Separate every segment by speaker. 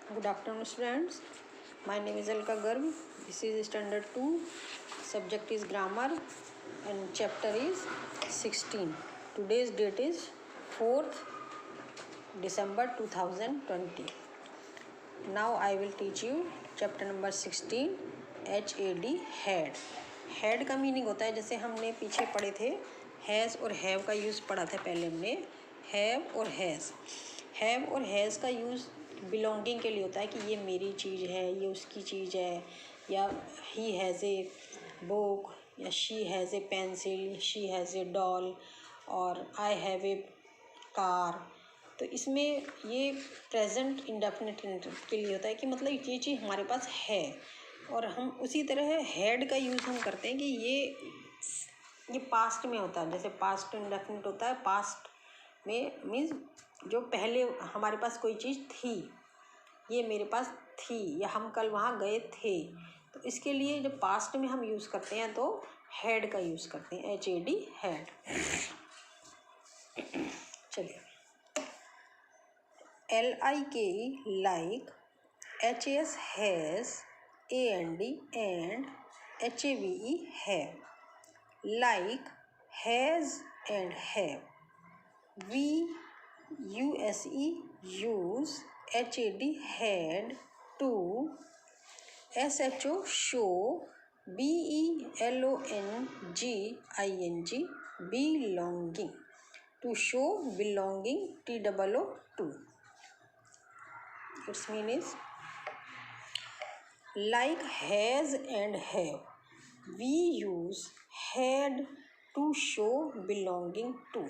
Speaker 1: Good afternoon, students. My name is Alka Garg. This is standard 2. Subject is grammar and chapter is 16. Today's date is 4th December 2020. Now I will teach you chapter number 16, HAD, had. Had का meaning होता है, जैसे हमने पीछे पढ़े थे has और have का यूज़ पढ़ा था पहले हमने, हैव और हैज़। हैव और हैज़ का यूज़ बिलोंगिंग के लिए होता है कि ये मेरी चीज़ है, ये उसकी चीज़ है, या ही हैज़ ए बुक, या she has a pencil, she has a doll, और आई हैव ए कार। तो इसमें ये प्रेजेंट इंडेफिनिट के लिए होता है कि मतलब ये चीज़ हमारे पास है। और हम उसी तरह हैड का यूज़ हम करते हैं कि ये पास्ट में होता है, जैसे पास्ट इंडेफिनिट होता है, पास्ट में मीन्स जो पहले हमारे पास कोई चीज़ थी, ये मेरे पास थी, या हम कल वहाँ गए थे। तो इसके लिए जब पास्ट में हम यूज़ करते हैं तो हैड का यूज़ करते हैं, HAD, हैड। चलिए, LIKE like, HAS has, AND and HAVE have. Like, has and have. We USE use, HAD had, to, SHO show, BELONGING belonging, to show belonging, TOO 2. Its meaning is like has and have. We use had to show belonging to.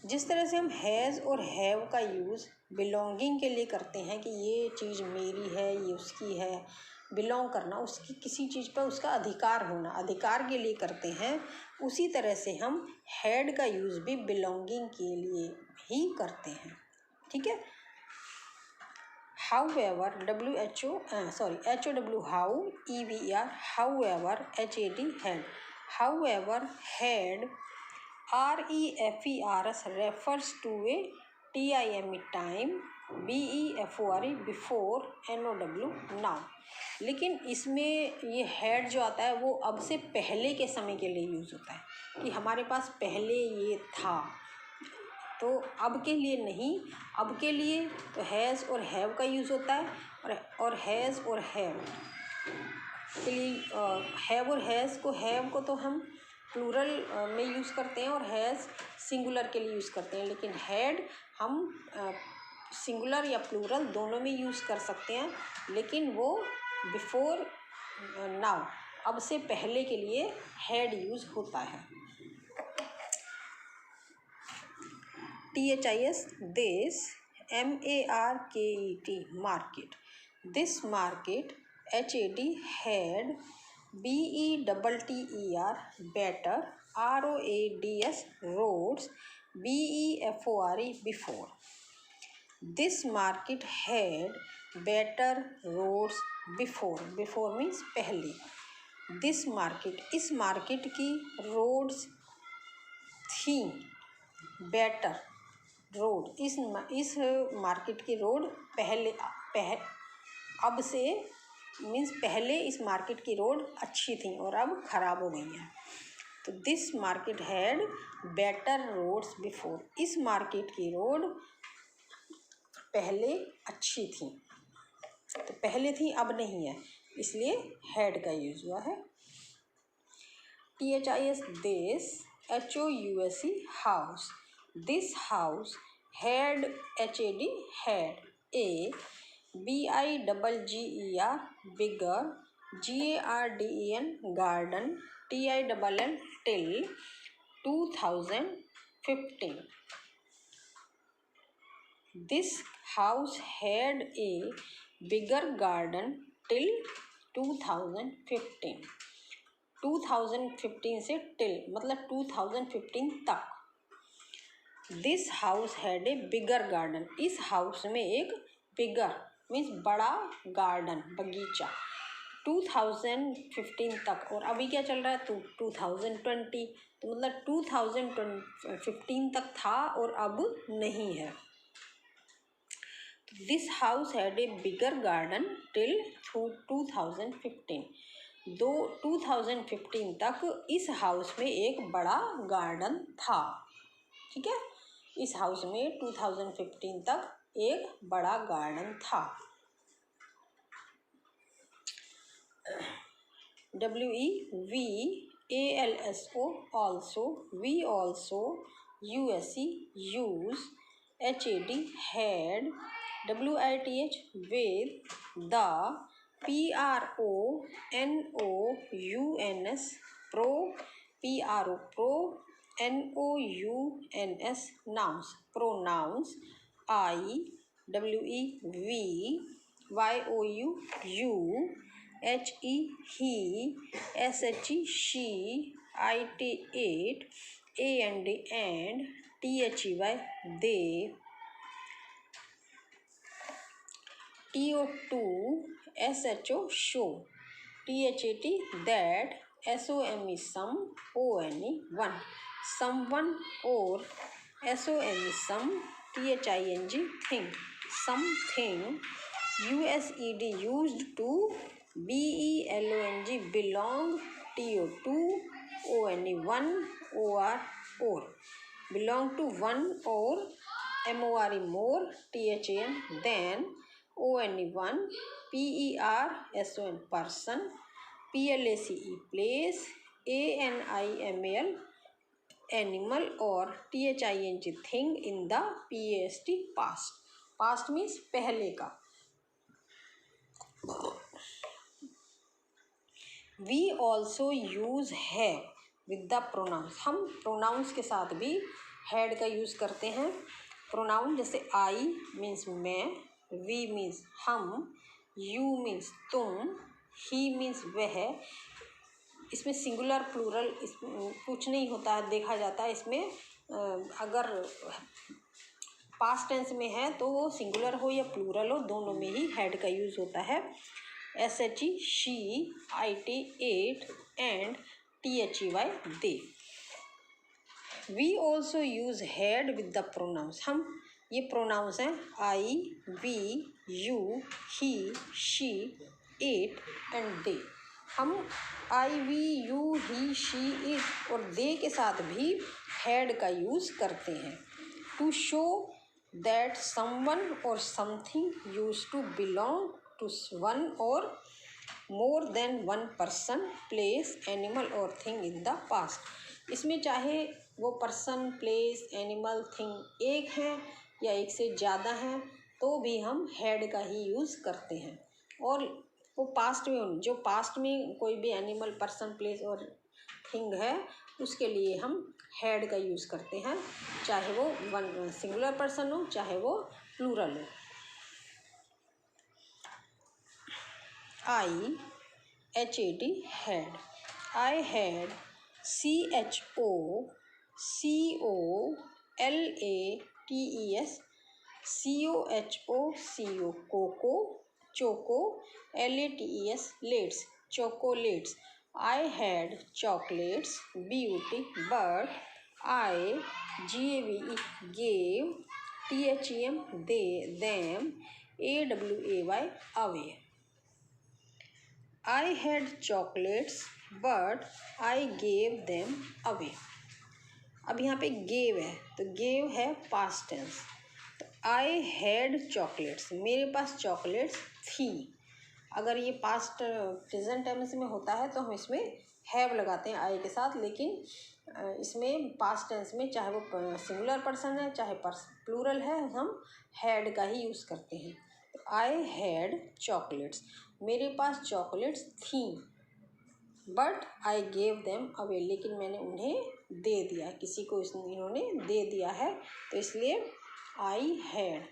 Speaker 1: जिस तरह से हम has और have का use belonging के लिए करते हैं कि ये चीज़ मेरी है, ये उसकी है, बिलोंग करना, उसकी किसी चीज़ पर उसका अधिकार होना, अधिकार के लिए करते हैं, उसी तरह से हम हैड का यूज़ भी बिलोंगिंग के लिए ही करते हैं। ठीक है। However, HOW, how, EVER, however, HAD, had. However, had, REFERS refers to a TIME, time, BEFORE, before, NOW, now. लेकिन इसमें ये हैड जो आता है वो अब से पहले के समय के लिए यूज़ होता है कि हमारे पास पहले ये था, तो अब के लिए नहीं। अब के लिए तो हैज़ और हैव का यूज़ होता है, और हैज़ और हैव के लिए हैव और हैज़ को, हैव को तो हम प्लूरल में यूज़ करते हैं और हैज़ सिंगुलर के लिए यूज़ करते हैं, लेकिन हैड हम सिंगुलर या प्लूरल दोनों में यूज़ कर सकते हैं, लेकिन वो बिफोर नाउ, अब से पहले के लिए हैड यूज़ होता है। THIS, this, MARKET, market. This market, HAD, had, BETTER, better, ROADS, roads, BEFORE, before. This market had better roads before. Before means पहले. This market, इस मार्केट की रोड्स थी, बेटर रोड, इस मार्केट की road पहले अब से मीन्स पहले इस मार्केट की रोड अच्छी थी और अब ख़राब हो गई हैं। तो this market had better roads before, इस मार्केट की रोड पहले अच्छी थी, तो पहले थी अब नहीं है, इसलिए हैड का यूज़ हुआ है। THIS, this, HOUSE, house. This house had, HAD, had, a, BIGGER, bigger, GARDEN, garden, TILL, till, 2015. This house had a bigger garden till 2015. 2015 से टिल मतलब 2015 तक। This house had a bigger garden, इस house में एक बिगर means बड़ा garden, बगीचा, 2015 तक। और अभी क्या चल रहा है, 2020, तो मतलब 2015 तक था और अब नहीं है। This house had a bigger garden till 2015। 2015 तक इस हाउस में एक बड़ा गार्डन था। ठीक है, इस हाउस में 2015 तक एक बड़ा गार्डन था। WEVALSO also, we also, USE use, HAD had, WITH with, the, PRONOUNS pro, PRO NOUNS nouns, pronouns, I, WEV YOU HE he, SHE she, IT it, AND and, THEY they, TO2 SHO show, THAT that, SOME some, ONE one, someone or, SOME some, THING thing, something, USED used to, BELONG belong, TO2 ONE one, OR or, belong to one or, MORE more, THAN then, ONE one, PERSON person, PLACE place, ANIMAL animal or, THING thing in the PAST past. Past means पहले का। We also use have with the pronouns। हम pronouns के साथ भी had का use करते हैं। pronoun जैसे I means मैं, we means हम, you means तुम, he means वह। इसमें सिंगुलर प्लूरल कुछ नहीं होता है, देखा जाता है इसमें। अगर पास्ट टेंस में है तो वो सिंगुलर हो या प्लूरल हो, दोनों में ही हैड का यूज़ होता है। SHE she, IT it and THEY they। We also use had with the pronouns। हम ये pronouns हैं I, we, you, he, she, it and they। हम I, we, you, he, she, it और they के साथ भी had का use करते हैं। To show that someone or something used to belong to one or more than one person, place, animal or thing in the past। इसमें चाहे वो पर्सन, प्लेस, एनिमल, थिंग एक है या एक से ज़्यादा हैं तो भी हम हैड का ही यूज़ करते हैं। और वो पास्ट में, जो पास्ट में कोई भी एनिमल, पर्सन, प्लेस और थिंग है उसके लिए हम हैड का यूज़ करते हैं, चाहे वो वन सिंगुलर पर्सन हो चाहे वो प्लूरल हो। I HAD had, I had, CHO COLATES, COHO coco, choco, LATES lates, chocolates। I had chocolates, beauty, but I GAVE gave, THEM they them, AWAY away। I had chocolates but I gave them away। अब यहाँ पे gave है तो gave है past tense। तो I had chocolates, मेरे पास chocolates थी। अगर ये पास्ट प्रेजेंट टेंस में होता है तो हम इसमें हैव लगाते हैं I के साथ, लेकिन इसमें पास्ट टेंस में चाहे वो सिंगुलर पर्सन है चाहे प्लूरल है हम हैड का ही यूज़ करते हैं। तो I had chocolates, मेरे पास चॉकलेट्स थी, but I gave them away, लेकिन मैंने उन्हें दे दिया, किसी को इन्होंने दे दिया है तो इसलिए आई हैड,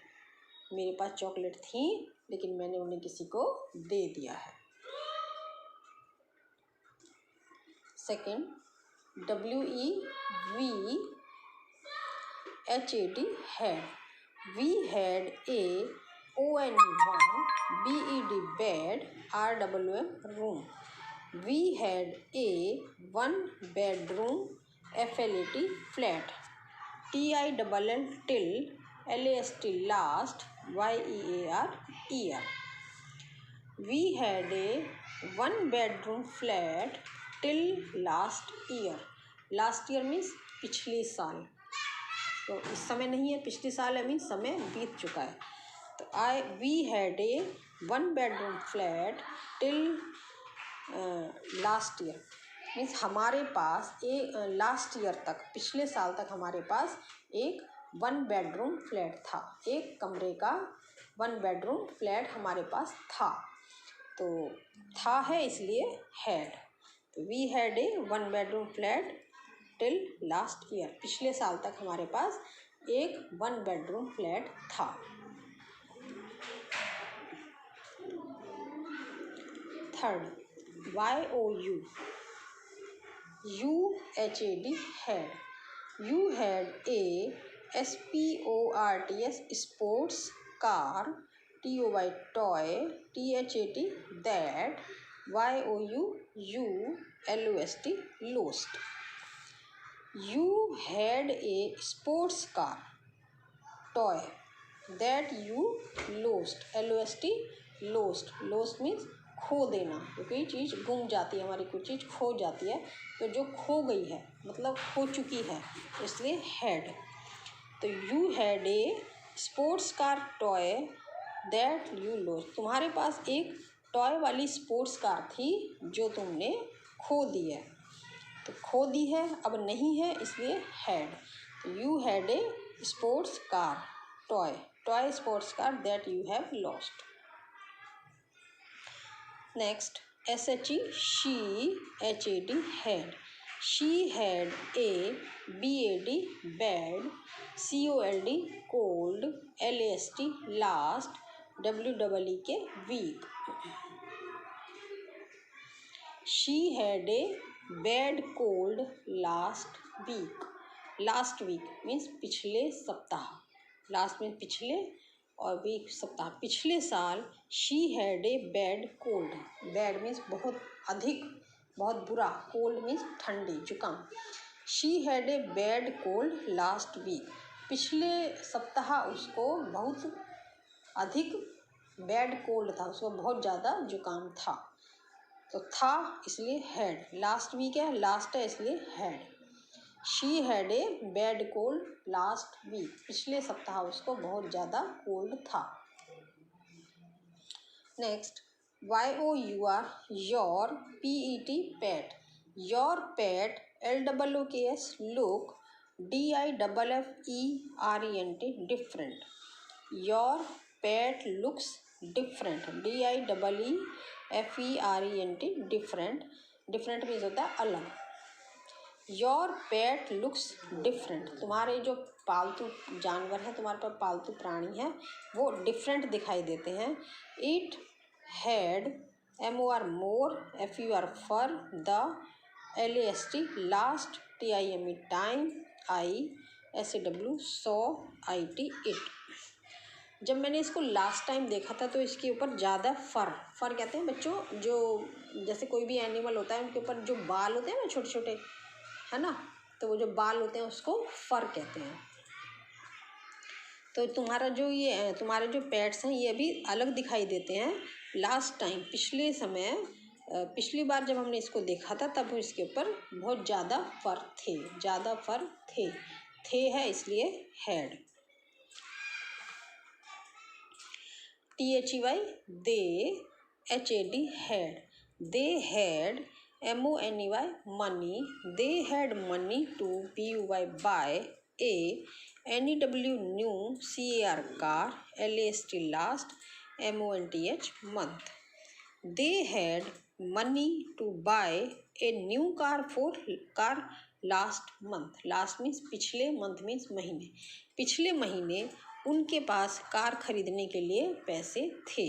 Speaker 1: मेरे पास चॉकलेट थी लेकिन मैंने उन्हें किसी को दे दिया है। Second, WEVHAD had, we had a ONE1 BED bed RWM room। We had a one bedroom FLAT flat, TILL till LAST last, YEAR year. We had a 1-bedroom flat till last year. Last year means पिछले साल, तो इस समय नहीं है, पिछले साल है मीन्स समय बीत चुका है. तो we had a 1-bedroom flat till last year means हमारे पास एक लास्ट ईयर तक, पिछले साल तक हमारे पास एक 1-bedroom फ्लैट था. एक कमरे का 1-bedroom फ्लैट हमारे पास था. तो था है इसलिए हैड. तो we had a 1-bedroom flat till last year. पिछले साल तक हमारे पास एक 1-bedroom फ्लैट था. Third, YOU, UHAD had. You had a SPORTS sports car, TOY toy, THAT that, YOU LOST lost. You had a sports car toy that you lost, LOST lost. Lost means खो देना. तो कोई चीज़ गुम जाती है, हमारी कोई चीज़ खो जाती है, तो जो खो गई है मतलब खो चुकी है, इसलिए हैड. तो you had a sports car toy that you lost. तुम्हारे पास एक टॉय वाली स्पोर्ट्स कार थी जो तुमने खो दी है. तो खो दी है, अब नहीं है, इसलिए हैड. तो you had a sports car toy sports car that you have lost. Next, SHE, she, HAD had. She had a BAD bad, COLD cold, LAST last, WEEK week. She had a bad cold last week. Last week means पिछले सप्ताह. Last means पिछले और week सप्ताह. पिछले साल she had a bad cold. Bad means बहुत अधिक, बहुत बुरा. कोल्ड मीन्स ठंडी, जुकाम. She had a bad cold last week. पिछले सप्ताह उसको बहुत अधिक बैड कोल्ड था, उसको बहुत ज़्यादा जुकाम था. तो था इसलिए हैड. लास्ट वीक है, लास्ट है इसलिए had. She had a bad cold last week. पिछले सप्ताह उसको बहुत ज़्यादा कोल्ड था. Next, YOUR your, PET pet. Your pet, LOOKS look, DIFFERENT different. Your pet looks different, DIFFERENT different. Different means होता है अलग. Your pet looks different. तुम्हारे जो पालतू जानवर हैं, तुम्हारे पास पालतू प्राणी हैं, वो डिफरेंट दिखाई देते हैं. It had, MOR more, FUR fur, the, LAST last, TIME time, SAW saw, IT it. जब मैंने इसको लास्ट टाइम देखा था तो इसके ऊपर ज़्यादा फर कहते हैं बच्चों, जो जैसे कोई भी एनिमल होता है उनके ऊपर जो बाल होते हैं ना छोटे छोटे, है ना, तो वो जो बाल होते हैं उसको फर कहते हैं. तो तुम्हारे जो पेट्स हैं ये अभी अलग दिखाई देते हैं. लास्ट टाइम पिछली बार जब हमने इसको देखा था तब इसके ऊपर बहुत ज़्यादा फर थे है इसलिए had. THEY they, HAD had. They had, MONEY money. They had money to BUY buy a, NEW new, CAR car, LAST last, MONTH month. They had money to buy a new car last month. Last means पिछले, month means महीने. पिछले महीने उनके पास car खरीदने के लिए पैसे थे.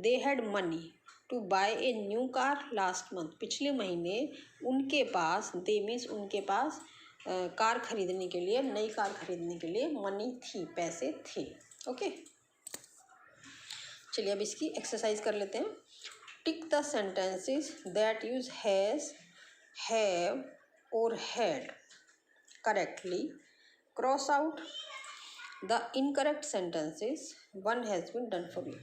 Speaker 1: They had money to buy a new car last month. पिछले महीने उनके पास, दे मीन्स उनके पास, कार खरीदने के लिए, नई कार खरीदने के लिए मनी थी, पैसे थे. ओके, चलिए अब इसकी एक्सरसाइज कर लेते हैं. Tick the sentences that use has, have और had correctly. Cross out the incorrect sentences one has been done for you.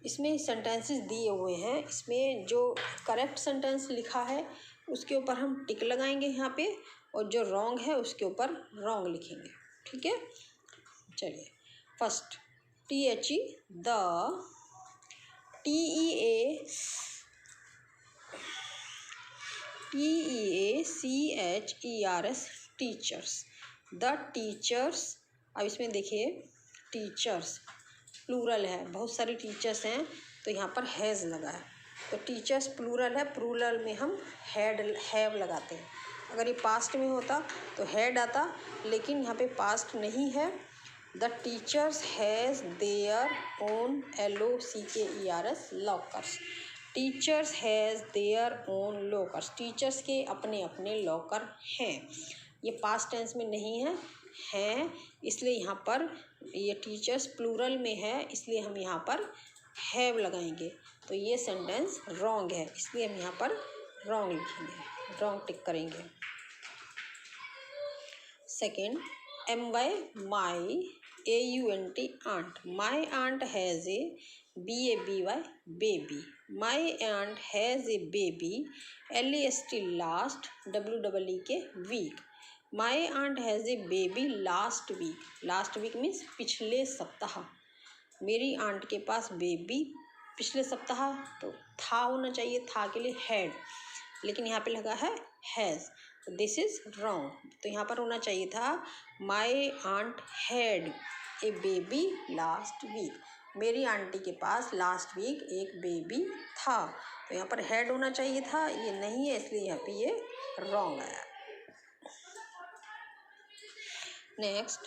Speaker 1: इसमें सेंटेंसेस दिए हुए हैं, इसमें जो करेक्ट सेंटेंस लिखा है उसके ऊपर हम टिक लगाएंगे यहाँ पे, और जो रॉन्ग है उसके ऊपर रॉन्ग लिखेंगे। ठीक है, चलिए first THE the, TEACHERS teachers, the teachers. अब इसमें देखिए टीचर्स प्लूरल है, बहुत सारी टीचर्स हैं तो यहाँ पर हैज़ लगा है, तो टीचर्स प्लूरल है, प्लूरल में हम हैव लगाते हैं। अगर ये पास्ट में होता तो हैड आता, लेकिन यहाँ पे पास्ट नहीं है। The teachers has their own LOCKERS lockers, teachers has their own lockers, teachers के अपने अपने लॉकर हैं। ये पास्ट टेंस में नहीं है, हैं, इसलिए यहाँ पर ये टीचर्स प्लूरल में है, इसलिए हम यहाँ पर हैव लगाएंगे। तो ये सेंटेंस रॉन्ग है, इसलिए हम यहाँ पर रॉन्ग लिखेंगे, रॉन्ग टिक करेंगे। Second MY my AUNT aunt, my aunt has a BABY baby, my aunt has a baby LAST last WEEK week, my aunt has a baby last week, last week means पिछले सप्ताह, मेरी aunt के पास baby पिछले सप्ताह, तो था होना चाहिए, था के लिए हैड, लेकिन यहाँ पे लगा है हैज़, तो दिस इज़ रॉन्ग। तो यहाँ पर होना चाहिए था my aunt had a baby last week, मेरी आंटी के पास लास्ट वीक एक बेबी था, तो यहाँ पर हैड होना चाहिए था, ये नहीं है, इसलिए यहाँ पे ये रॉन्ग आया। Next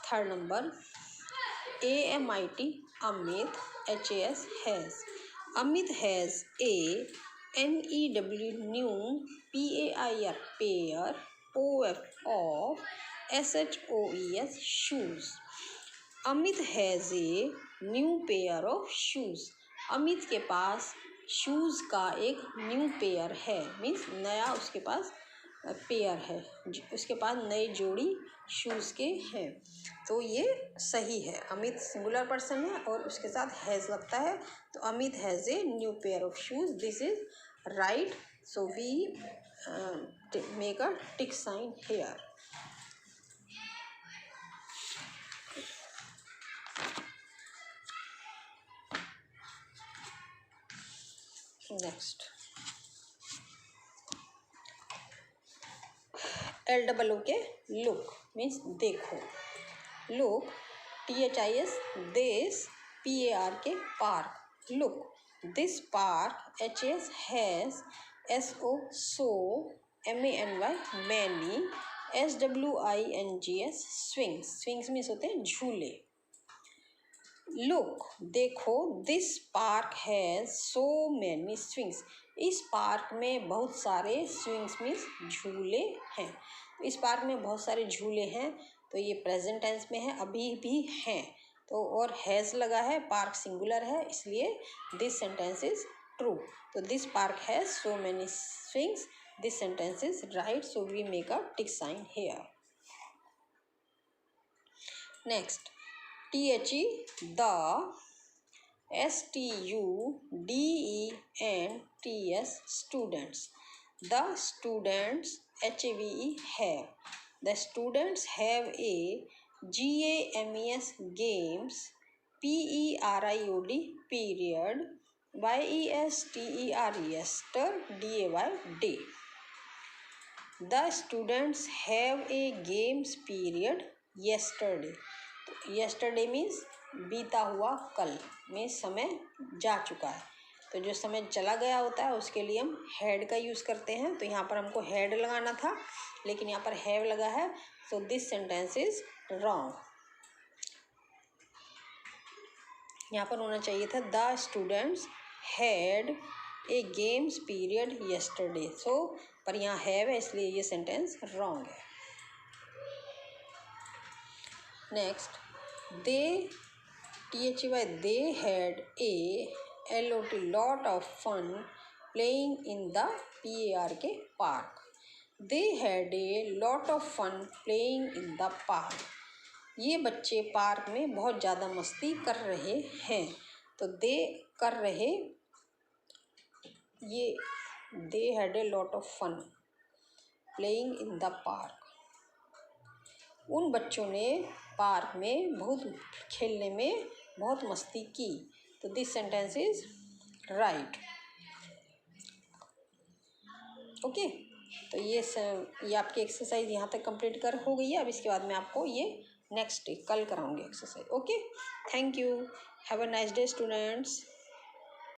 Speaker 1: third number AMIT Amit HAS has, Amit has A NEW new PAIR pair OF SHOES shoes, Amit has a new pair of shoes, Amit के पास शूज़ का एक न्यू पेयर है, मीन्स नया उसके पास पेयर है, उसके पास नई जोड़ी शूज़ के हैं, तो ये सही है। अमित सिंगुलर पर्सन है और उसके साथ हैज़ लगता है, तो Amit has a new pair of shoes, this is right, so we make a tick sign here. Next LOO के लुक मीन्स देखो, लुक THIS दिस, PAR के park, look this park HAS has SO so, MANY many, SWINGS swings, swings means होते हैं झूले। Look देखो, this park has so many swings, इस park में बहुत सारे स्विंग्स मीन्स झूले हैं, इस पार्क में बहुत सारे झूले हैं, तो ये प्रेजेंट टेंस में है, अभी भी हैं, तो और हैज़ लगा है, पार्क सिंगुलर है, इसलिए दिस सेंटेंस इज ट्रू। तो this park has so many swings, this sentence is right, so we make a tick sign here. Next THE the, STUDENTS students, the students HAVE have, the students have a GAMES games PERIOD period YESTER yester DAY day, the students have a games period yesterday, yesterday means बीता हुआ कल में समय जा चुका है, तो जो समय चला गया होता है उसके लिए हम हैड का यूज़ करते हैं, तो यहाँ पर हमको हैड लगाना था, लेकिन यहाँ पर हैव लगा है, so this sentence is wrong. यहाँ पर होना चाहिए था the students had a games period yesterday, so पर यहाँ हैव है, इसलिए ये सेंटेंस रॉन्ग है। Next they THY they had a lot of fun playing in the PARK park, they had a lot of fun playing in the park, ये बच्चे park में बहुत ज़्यादा मस्ती कर रहे हैं। तो दे कर रहे, ये they had a lot of fun playing in the park. उन बच्चों ने पार्क में बहुत खेलने में बहुत मस्ती की। तो this sentence is right. Okay, तो ये आपकी एक्सरसाइज यहाँ तक कंप्लीट कर हो गई है। अब इसके बाद मैं आपको ये नेक्स्ट डे कल कराऊंगी exercise. Okay, thank you, have a nice day students.